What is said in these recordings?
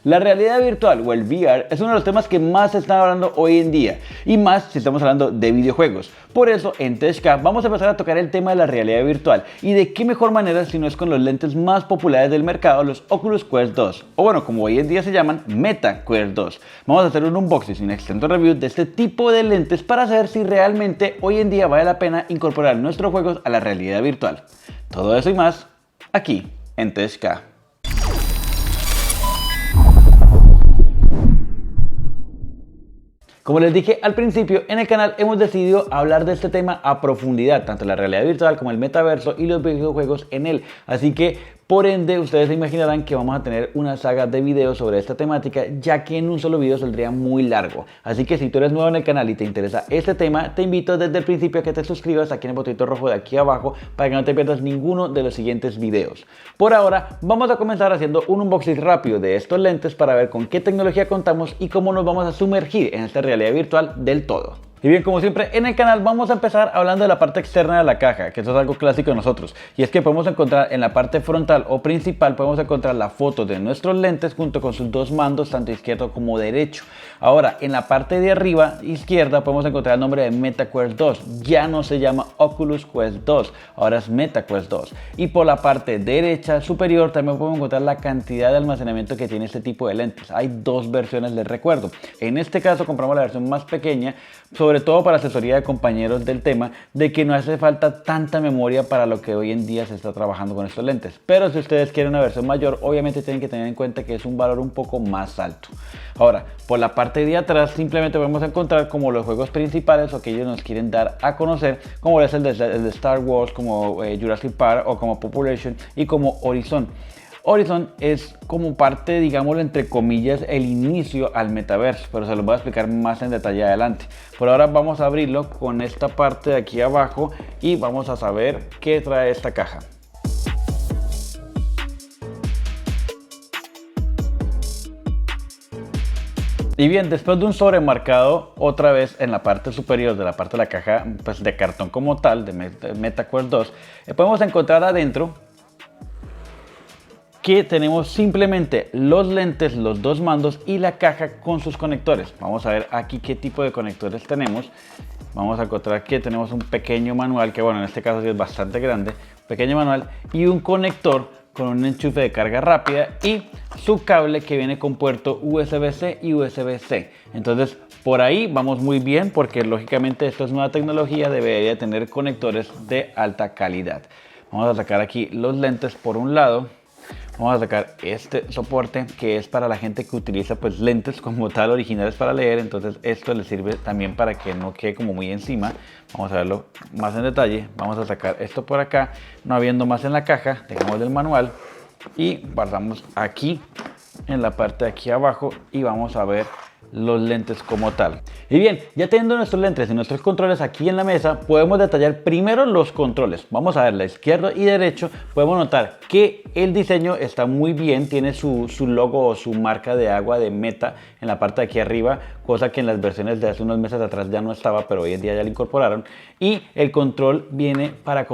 La realidad virtual o el VR es uno de los temas que más se están hablando hoy en día y más si estamos hablando de videojuegos. Por eso en TechCa vamos a empezar a tocar el tema de la realidad virtual y de qué mejor manera si no es con los lentes más populares del mercado, los Oculus Quest 2 o bueno, como hoy en día se llaman Meta Quest 2. Vamos a hacer un unboxing y un extenso review de este tipo de lentes para saber si realmente hoy en día vale la pena incorporar nuestros juegos a la realidad virtual. Todo eso y más aquí en TechCa. Como les dije al principio, en el canal hemos decidido hablar de este tema a profundidad, tanto la realidad virtual como el metaverso y los videojuegos en él. Así que, por ende, ustedes se imaginarán que vamos a tener una saga de videos sobre esta temática, ya que en un solo video saldría muy largo. Así que si tú eres nuevo en el canal y te interesa este tema, te invito desde el principio a que te suscribas aquí en el botoncito rojo de aquí abajo para que no te pierdas ninguno de los siguientes videos. Por ahora, vamos a comenzar haciendo un unboxing rápido de estos lentes para ver con qué tecnología contamos y cómo nos vamos a sumergir en esta realidad virtual del todo. Y bien, como siempre en el canal vamos a empezar hablando de la parte externa de la caja, que eso es algo clásico de nosotros, y es que podemos encontrar en la parte frontal o principal podemos encontrar la foto de nuestros lentes junto con sus dos mandos, tanto izquierdo como derecho. Ahora, en la parte de arriba izquierda podemos encontrar el nombre de Meta Quest 2, ya no se llama Oculus Quest 2, ahora es Meta Quest 2. Y por la parte derecha superior también podemos encontrar la cantidad de almacenamiento que tiene este tipo de lentes. Hay dos versiones, les recuerdo. En este caso compramos la versión más pequeña, sobre todo para asesoría de compañeros del tema, de que no hace falta tanta memoria para lo que hoy en día se está trabajando con estos lentes. Pero si ustedes quieren una versión mayor, obviamente tienen que tener en cuenta que es un valor un poco más alto. Ahora, por la parte de atrás simplemente podemos encontrar como los juegos principales o que ellos nos quieren dar a conocer, como es el de Star Wars, como Jurassic Park o como Population y como Horizon. Horizon es como parte, digámoslo entre comillas, el inicio al metaverso, pero se los voy a explicar más en detalle adelante. Por ahora vamos a abrirlo con esta parte de aquí abajo y vamos a saber qué trae esta caja. Y bien, después de un sobremarcado otra vez en la parte superior de la parte de la caja, pues de cartón como tal, de Meta Quest 2, podemos encontrar adentro que tenemos simplemente los lentes, los dos mandos y la caja con sus conectores. Vamos a ver aquí qué tipo de conectores tenemos. Vamos a encontrar que tenemos un pequeño manual, que bueno, en este caso sí es bastante grande, pequeño manual y un conector con un enchufe de carga rápida y su cable que viene con puerto USB-C y USB-C. Entonces por ahí vamos muy bien porque lógicamente esto es nueva tecnología, debería tener conectores de alta calidad. Vamos a sacar aquí los lentes por un lado. Vamos a sacar este soporte que es para la gente que utiliza pues lentes como tal originales para leer, entonces esto le sirve también para que no quede como muy encima. Vamos a verlo más en detalle. Vamos a sacar esto por acá, no habiendo más en la caja, dejamos el manual y guardamos aquí en la parte de aquí abajo y vamos a ver los lentes como tal. Y bien, ya teniendo nuestros lentes y nuestros controles aquí en la mesa, podemos detallar primero los controles. Vamos a ver la izquierda y derecho. Podemos notar que el diseño está muy bien, tiene su logo o su marca de agua de Meta en la parte de aquí arriba, cosa que en las versiones de hace unos meses atrás ya no estaba, pero hoy en día ya lo incorporaron. Y el control viene para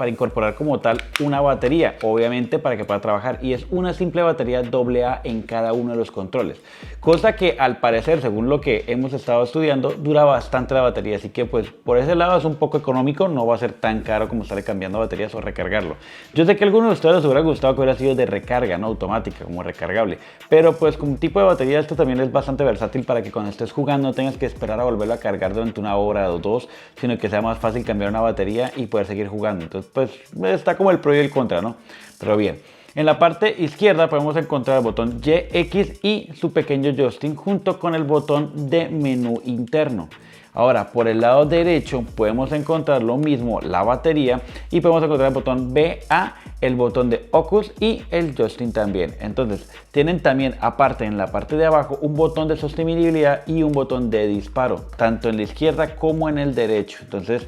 incorporar como tal una batería, obviamente para que pueda trabajar, y es una simple batería AA en cada uno de los controles, cosa que al parecer, según lo que hemos estado estudiando, dura bastante la batería, así que pues por ese lado es un poco económico, no va a ser tan caro como estarle cambiando baterías o recargarlo. Yo sé que a algunos de ustedes les hubiera gustado que hubiera sido de recarga, no automática, como recargable, pero pues como tipo de batería esto también es bastante versátil para que cuando estés jugando no tengas que esperar a volverlo a cargar durante una hora o dos, sino que sea más fácil cambiar una batería y poder seguir jugando. Entonces pues está como el pro y el contra, ¿no? Pero bien. En la parte izquierda podemos encontrar el botón Y, X y su pequeño joystick junto con el botón de menú interno. Ahora por el lado derecho podemos encontrar lo mismo, la batería, y podemos encontrar el botón BA, el botón de Oculus y el joystick también. Entonces tienen también aparte en la parte de abajo un botón de sostenibilidad y un botón de disparo, tanto en la izquierda como en el derecho. Entonces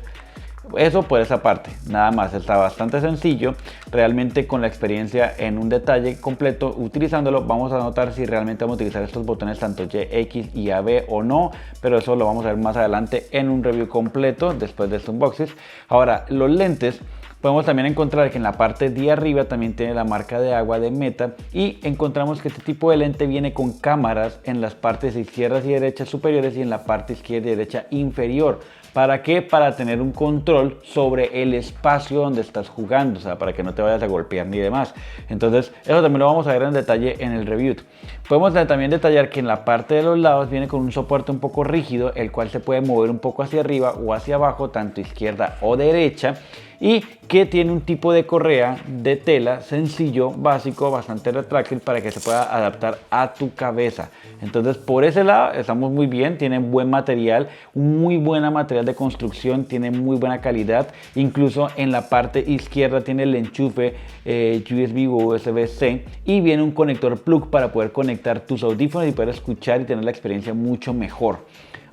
eso por esa parte, nada más, está bastante sencillo. Realmente con la experiencia en un detalle completo utilizándolo vamos a notar si realmente vamos a utilizar estos botones tanto Y, X y AB o no, pero eso lo vamos a ver más adelante en un review completo después de este unboxing. Ahora los lentes Podemos también encontrar que en la parte de arriba también tiene la marca de agua de Meta, y encontramos que este tipo de lente viene con cámaras en las partes izquierdas y derechas superiores y en la parte izquierda y derecha inferior. ¿Para qué? Para tener un control sobre el espacio donde estás jugando, o sea, para que no te vayas a golpear ni demás. Entonces, eso también lo vamos a ver en detalle en el review. Podemos también detallar que en la parte de los lados viene con un soporte un poco rígido, el cual se puede mover un poco hacia arriba o hacia abajo, tanto izquierda o derecha, y que tiene un tipo de correa de tela sencillo, básico, bastante retráctil para que se pueda adaptar a tu cabeza. Entonces, por ese lado estamos muy bien, tiene buen material, muy buena material de construcción, tiene muy buena calidad. Incluso en la parte izquierda tiene el enchufe USB o USB-C, y viene un conector plug para poder conectar tus audífonos y poder escuchar y tener la experiencia mucho mejor.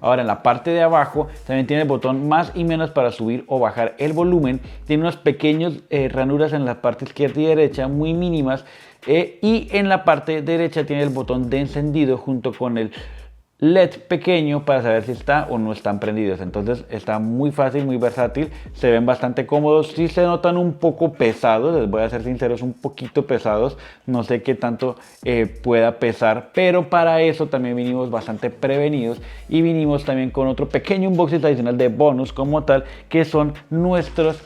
Ahora, en la parte de abajo también tiene el botón más y menos para subir o bajar el volumen. Tiene unos pequeños ranuras en la parte izquierda y derecha, muy mínimas. Y en la parte derecha tiene el botón de encendido junto con el LED pequeño para saber si está o no están prendidos. Entonces está muy fácil, muy versátil, se ven bastante cómodos. Sí se notan un poco pesados, les voy a ser sinceros, un poquito pesados, no sé qué tanto pueda pesar, pero para eso también vinimos bastante prevenidos y vinimos también con otro pequeño unboxing adicional de bonus como tal, que son nuestros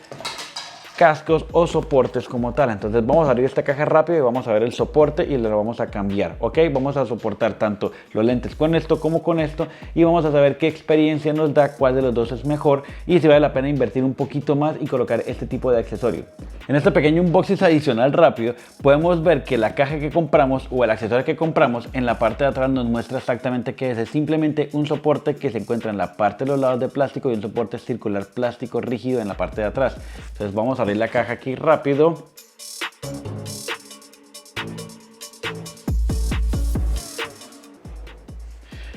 cascos o soportes como tal. Entonces vamos a abrir esta caja rápido y vamos a ver el soporte y lo vamos a cambiar, ok. Vamos a soportar tanto los lentes con esto como con esto, y vamos a saber qué experiencia nos da, cuál de los dos es mejor y si vale la pena invertir un poquito más y colocar este tipo de accesorio. En este pequeño unboxing adicional rápido podemos ver que la caja que compramos o el accesorio que compramos en la parte de atrás nos muestra exactamente qué es simplemente un soporte que se encuentra en la parte de los lados de plástico y un soporte circular plástico rígido en la parte de atrás. Entonces vamos a abrir la caja aquí rápido.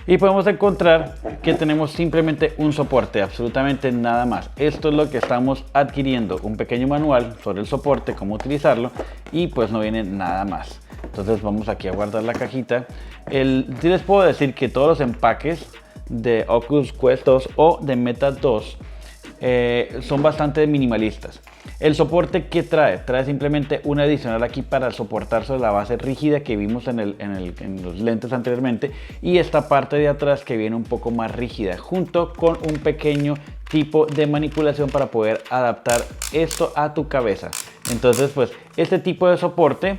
Y podemos encontrar que tenemos simplemente un soporte, absolutamente nada más. Esto es lo que estamos adquiriendo, un pequeño manual sobre el soporte, cómo utilizarlo, y pues no viene nada más. Entonces vamos aquí a guardar la cajita. Sí les puedo decir que todos los empaques de Oculus Quest 2 o de Meta 2 son bastante minimalistas. El soporte que trae simplemente un adicional aquí para soportar sobre la base rígida que vimos en los lentes anteriormente, y esta parte de atrás que viene un poco más rígida, junto con un pequeño tipo de manipulación para poder adaptar esto a tu cabeza. Entonces pues este tipo de soporte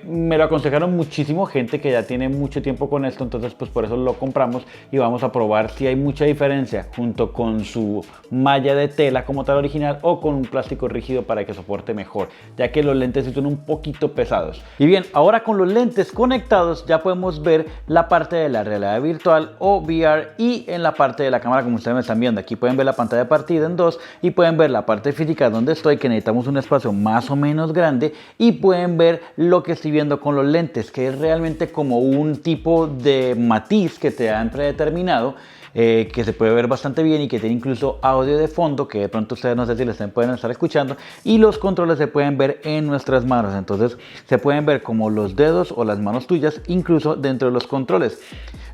me lo aconsejaron muchísimo gente que ya tiene mucho tiempo con esto, entonces pues por eso lo compramos y vamos a probar si hay mucha diferencia junto con su malla de tela como tal original o con un plástico rígido para que soporte mejor, ya que los lentes sí son un poquito pesados. Y bien, ahora con los lentes conectados ya podemos ver la parte de la realidad virtual o VR, y en la parte de la cámara, como ustedes me están viendo, aquí pueden ver la pantalla partida en dos y pueden ver la parte física donde estoy, que necesitamos un espacio más o menos grande, y pueden ver lo que estoy viendo con los lentes, que es realmente como un tipo de matiz que te dan predeterminado, que se puede ver bastante bien y que tiene incluso audio de fondo que de pronto ustedes no sé si les pueden estar escuchando, y los controles se pueden ver en nuestras manos. Entonces se pueden ver como los dedos o las manos tuyas incluso dentro de los controles.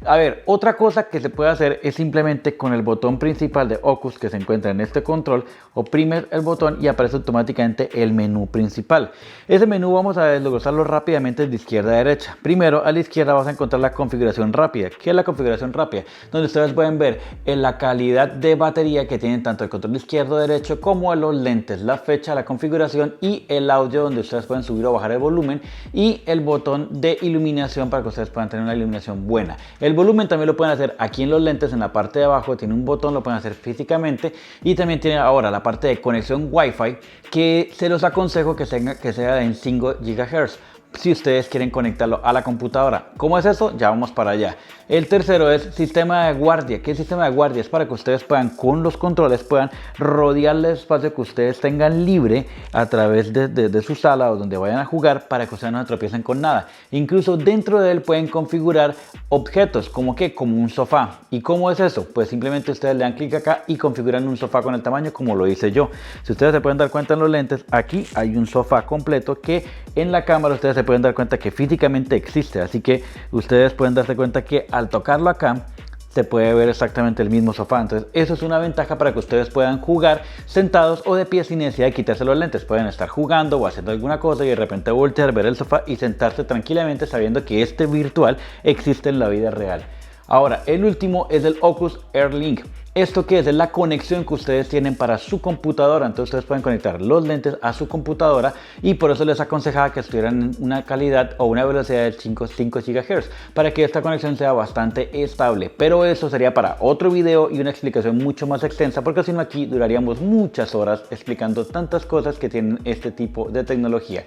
A ver, otra cosa que se puede hacer es simplemente con el botón principal de Oculus que se encuentra en este control, oprimes el botón y aparece automáticamente el menú principal. Ese menú vamos a desglosarlo rápidamente de izquierda a derecha. Primero, a la izquierda vas a encontrar la configuración rápida. ¿Qué es la configuración rápida? Donde ustedes pueden ver la calidad de batería que tienen tanto el control izquierdo derecho como los lentes, la fecha, la configuración y el audio, donde ustedes pueden subir o bajar el volumen, y el botón de iluminación para que ustedes puedan tener una iluminación buena. El volumen también lo pueden hacer aquí en los lentes, en la parte de abajo tiene un botón, lo pueden hacer físicamente, y también tiene ahora la parte de conexión Wi-Fi, que se los aconsejo que sea en 5 GHz. Si ustedes quieren conectarlo a la computadora. ¿Cómo es eso? Ya vamos para allá. El tercero es sistema de guardia. ¿Qué es sistema de guardia? Es para que ustedes puedan, con los controles, puedan rodear el espacio que ustedes tengan libre a través de su sala o donde vayan a jugar, para que ustedes no se tropiecen con nada. Incluso dentro de él pueden configurar objetos, como un sofá. ¿Y cómo es eso? Pues simplemente ustedes le dan clic acá y configuran un sofá con el tamaño como lo hice yo. Si ustedes se pueden dar cuenta en los lentes, aquí hay un sofá completo que en la cámara ustedes se pueden dar cuenta que físicamente existe, así que ustedes pueden darse cuenta que al tocarlo acá se puede ver exactamente el mismo sofá. Entonces eso es una ventaja para que ustedes puedan jugar sentados o de pie sin necesidad de quitarse los lentes. Pueden estar jugando o haciendo alguna cosa y de repente voltear, ver el sofá y sentarse tranquilamente sabiendo que este virtual existe en la vida real. Ahora, el último es el Oculus Air Link. ¿Esto qué es? Es la conexión que ustedes tienen para su computadora. Entonces ustedes pueden conectar los lentes a su computadora y por eso les aconsejaba que estuvieran en una calidad o una velocidad de 5 GHz para que esta conexión sea bastante estable. Pero eso sería para otro video y una explicación mucho más extensa, porque si no aquí duraríamos muchas horas explicando tantas cosas que tienen este tipo de tecnología.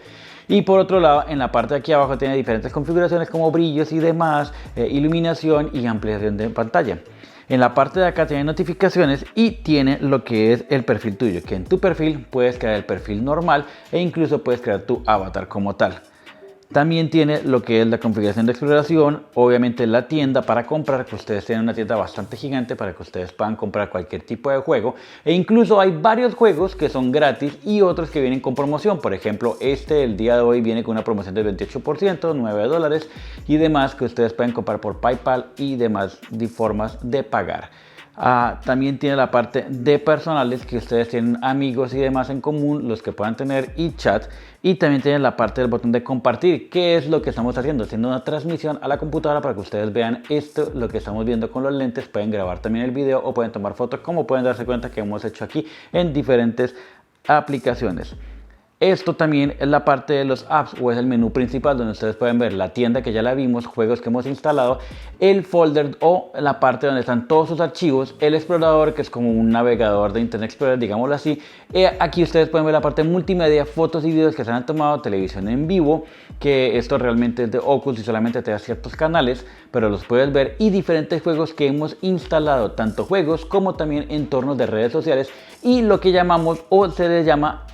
Y por otro lado, en la parte de aquí abajo tiene diferentes configuraciones como brillos y demás, iluminación y ampliación de pantalla. En la parte de acá tiene notificaciones y tiene lo que es el perfil tuyo, que en tu perfil puedes crear el perfil normal e incluso puedes crear tu avatar como tal. También tiene lo que es la configuración de exploración, obviamente la tienda para comprar, que ustedes tienen una tienda bastante gigante para que ustedes puedan comprar cualquier tipo de juego. E incluso hay varios juegos que son gratis y otros que vienen con promoción. Por ejemplo, el día de hoy viene con una promoción del 28%, $9 y demás que ustedes pueden comprar por PayPal y demás formas de pagar. También tiene la parte de personales, que ustedes tienen amigos y demás en común, los que puedan tener, y chat. Y también tiene la parte del botón de compartir, que es lo que estamos haciendo una transmisión a la computadora para que ustedes vean esto, lo que estamos viendo con los lentes. Pueden grabar también el video o pueden tomar fotos, como pueden darse cuenta que hemos hecho aquí en diferentes aplicaciones. Esto también es la parte de los apps o es el menú principal donde ustedes pueden ver la tienda que ya la vimos, juegos que hemos instalado, el folder o la parte donde están todos sus archivos, el explorador que es como un navegador de Internet Explorer, digámoslo así. Aquí ustedes pueden ver la parte multimedia, fotos y videos que se han tomado, televisión en vivo, que esto realmente es de Oculus y solamente te da ciertos canales, pero los puedes ver, y diferentes juegos que hemos instalado, tanto juegos como también entornos de redes sociales y lo que llamamos o se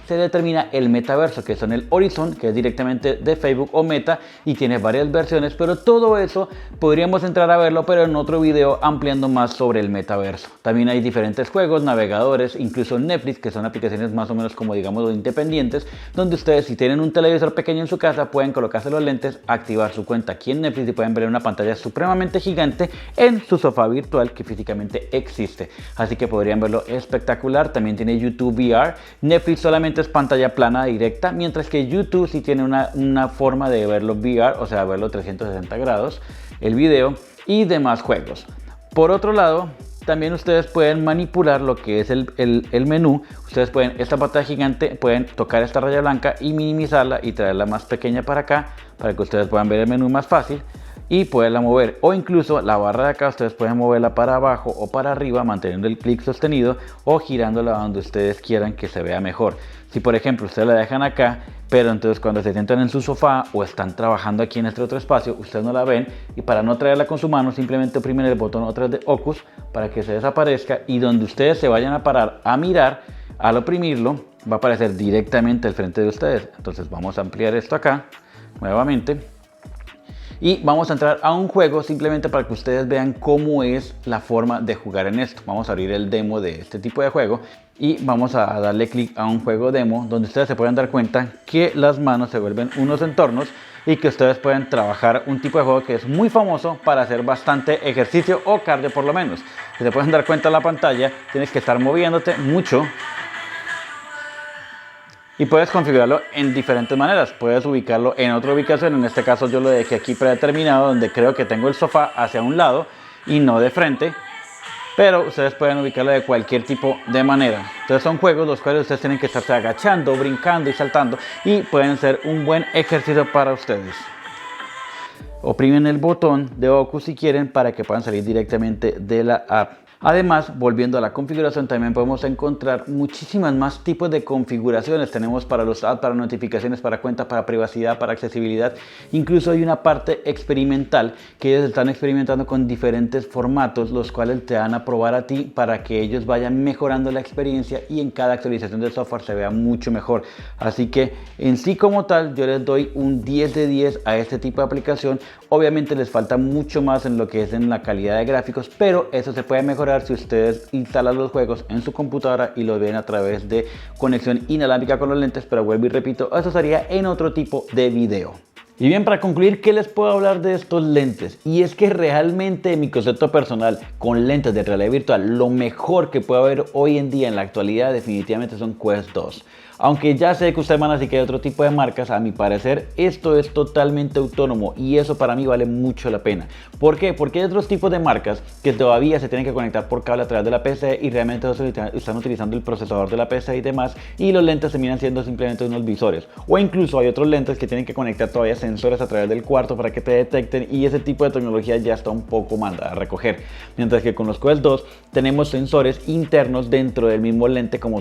determina el metaverso, que son el Horizon, que es directamente de Facebook o Meta y tiene varias versiones, pero todo eso podríamos entrar a verlo, pero en otro video ampliando más sobre el metaverso. También hay diferentes juegos, navegadores, incluso Netflix, que son aplicaciones más o menos como digamos independientes, donde ustedes si tienen un televisor pequeño en su casa pueden colocarse los lentes, activar su cuenta aquí en Netflix y pueden ver una pantalla supremamente gigante en su sofá virtual que físicamente existe. Así que podrían verlo espectacular. También tiene YouTube VR. Netflix solamente es pantalla plana directa, mientras que YouTube sí tiene una forma de verlo VR, o sea, verlo 360 grados, el video y demás juegos. Por otro lado, también ustedes pueden manipular lo que es el menú. Ustedes pueden, esta pantalla gigante, pueden tocar esta raya blanca y minimizarla y traerla más pequeña para acá, para que ustedes puedan ver el menú más fácil y poderla mover, o incluso la barra de acá ustedes pueden moverla para abajo o para arriba manteniendo el clic sostenido o girándola donde ustedes quieran que se vea mejor. Si por ejemplo ustedes la dejan acá, pero entonces cuando se sientan en su sofá o están trabajando aquí en este otro espacio, ustedes no la ven, y para no traerla con su mano simplemente oprimen el botón otra vez de Oculus para que se desaparezca, y donde ustedes se vayan a parar a mirar, al oprimirlo va a aparecer directamente al frente de ustedes. Entonces vamos a ampliar esto acá nuevamente y vamos a entrar a un juego simplemente para que ustedes vean cómo es la forma de jugar en esto. Vamos a abrir el demo de este tipo de juego y vamos a darle clic a un juego demo donde ustedes se pueden dar cuenta que las manos se vuelven unos entornos y que ustedes pueden trabajar un tipo de juego que es muy famoso para hacer bastante ejercicio o cardio por lo menos. Si se pueden dar cuenta en la pantalla, tienes que estar moviéndote mucho. Y puedes configurarlo en diferentes maneras. Puedes ubicarlo en otra ubicación. En este caso yo lo dejé aquí predeterminado, donde creo que tengo el sofá hacia un lado y no de frente. Pero ustedes pueden ubicarlo de cualquier tipo de manera. Entonces son juegos los cuales ustedes tienen que estarse agachando, brincando y saltando, y pueden ser un buen ejercicio para ustedes. Oprimen el botón de Oculus si quieren para que puedan salir directamente de la app. Además, volviendo a la configuración, también podemos encontrar muchísimas más tipos de configuraciones. Tenemos para los apps, para notificaciones, para cuentas, para privacidad, para accesibilidad. Incluso hay una parte experimental que ellos están experimentando con diferentes formatos, los cuales te van a probar a ti para que ellos vayan mejorando la experiencia y en cada actualización del software se vea mucho mejor. Así que en sí como tal, yo les doy un 10 de 10 a este tipo de aplicación. Obviamente les falta mucho más en lo que es en la calidad de gráficos, pero eso se puede mejorar si ustedes instalan los juegos en su computadora y los ven a través de conexión inalámbrica con los lentes. Pero vuelvo y repito, eso sería en otro tipo de video. Y bien, para concluir, ¿qué les puedo hablar de estos lentes? Y es que realmente en mi concepto personal, con lentes de realidad virtual, lo mejor que puede haber hoy en día en la actualidad definitivamente son Quest 2. Aunque ya sé que ustedes van a decir que hay otro tipo de marcas, a mi parecer esto es totalmente autónomo y eso para mí vale mucho la pena. ¿Por qué? Porque hay otros tipos de marcas que todavía se tienen que conectar por cable a través de la PC y realmente están utilizando el procesador de la PC y demás, y los lentes terminan siendo simplemente unos visores. O incluso hay otros lentes que tienen que conectar todavía sensores a través del cuarto para que te detecten, y ese tipo de tecnología ya está un poco mandada a recoger. Mientras que con los Quest 2 tenemos sensores internos dentro del mismo lente como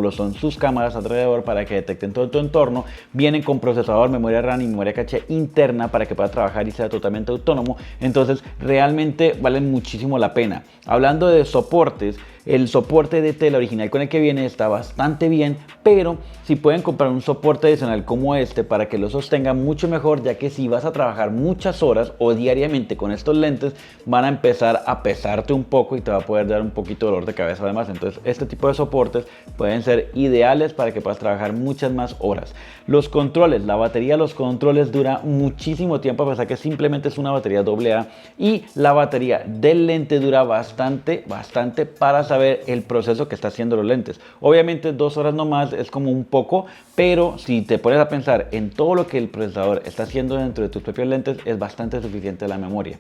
lo son sus cámaras alrededor para que detecten todo tu entorno. Vienen con procesador, memoria RAM y memoria caché interna para que pueda trabajar y sea totalmente autónomo. Entonces realmente valen muchísimo la pena. Hablando de soportes, el soporte de tela original con el que viene está bastante bien, pero si pueden comprar un soporte adicional como este para que lo sostenga mucho mejor, ya que si vas a trabajar muchas horas o diariamente con estos lentes van a empezar a pesarte un poco y te va a poder dar un poquito de dolor de cabeza además. Entonces este tipo de soportes pueden ser ideales para que puedas trabajar muchas más horas. Los controles, la batería de los controles dura muchísimo tiempo, a pesar que simplemente es una batería AA, y la batería del lente dura bastante para saber el proceso que está haciendo los lentes. Obviamente 2 horas no más es como un poco, pero si te pones a pensar en todo lo que el procesador está haciendo dentro de tus propios lentes, es bastante suficiente la memoria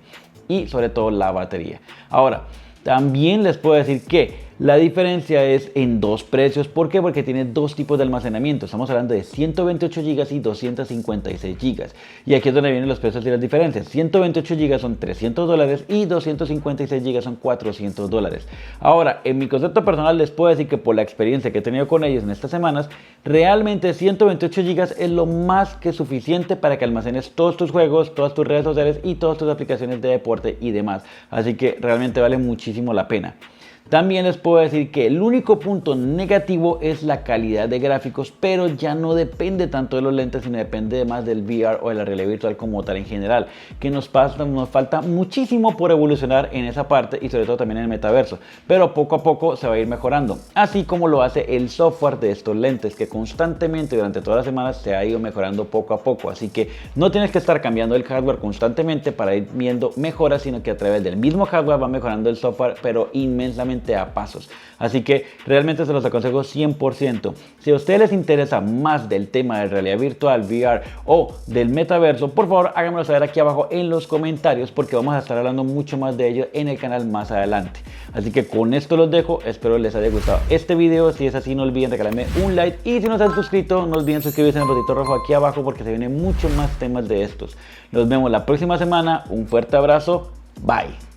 y sobre todo la batería. Ahora, también les puedo decir que la diferencia es en dos precios. ¿Por qué? Porque tiene dos tipos de almacenamiento. Estamos hablando de 128 GB y 256 GB. Y aquí es donde vienen los precios y las diferencias. 128 GB son $300 y 256 GB son $400. Ahora, en mi concepto personal les puedo decir que por la experiencia que he tenido con ellos en estas semanas, realmente 128 GB es lo más que suficiente para que almacenes todos tus juegos, todas tus redes sociales y todas tus aplicaciones de deporte y demás. Así que realmente vale muchísimo la pena. También les puedo decir que el único punto negativo es la calidad de gráficos, pero ya no depende tanto de los lentes, sino depende más del VR o de la realidad virtual como tal en general, que nos falta muchísimo por evolucionar en esa parte y sobre todo también en el metaverso, pero poco a poco se va a ir mejorando, así como lo hace el software de estos lentes, que constantemente durante todas las semanas se ha ido mejorando poco a poco, así que no tienes que estar cambiando el hardware constantemente para ir viendo mejoras, sino que a través del mismo hardware va mejorando el software, pero inmensamente a pasos. Así que realmente se los aconsejo 100%. Si a ustedes les interesa más del tema de realidad virtual, VR o del metaverso, por favor háganmelo saber aquí abajo en los comentarios, porque vamos a estar hablando mucho más de ello en el canal más adelante. Así que con esto los dejo, espero les haya gustado este video. Si es así, no olviden regalarme un like, y si no se han suscrito, no olviden suscribirse en el botito rojo aquí abajo, porque se vienen muchos más temas de estos. Nos vemos la próxima semana, un fuerte abrazo, bye.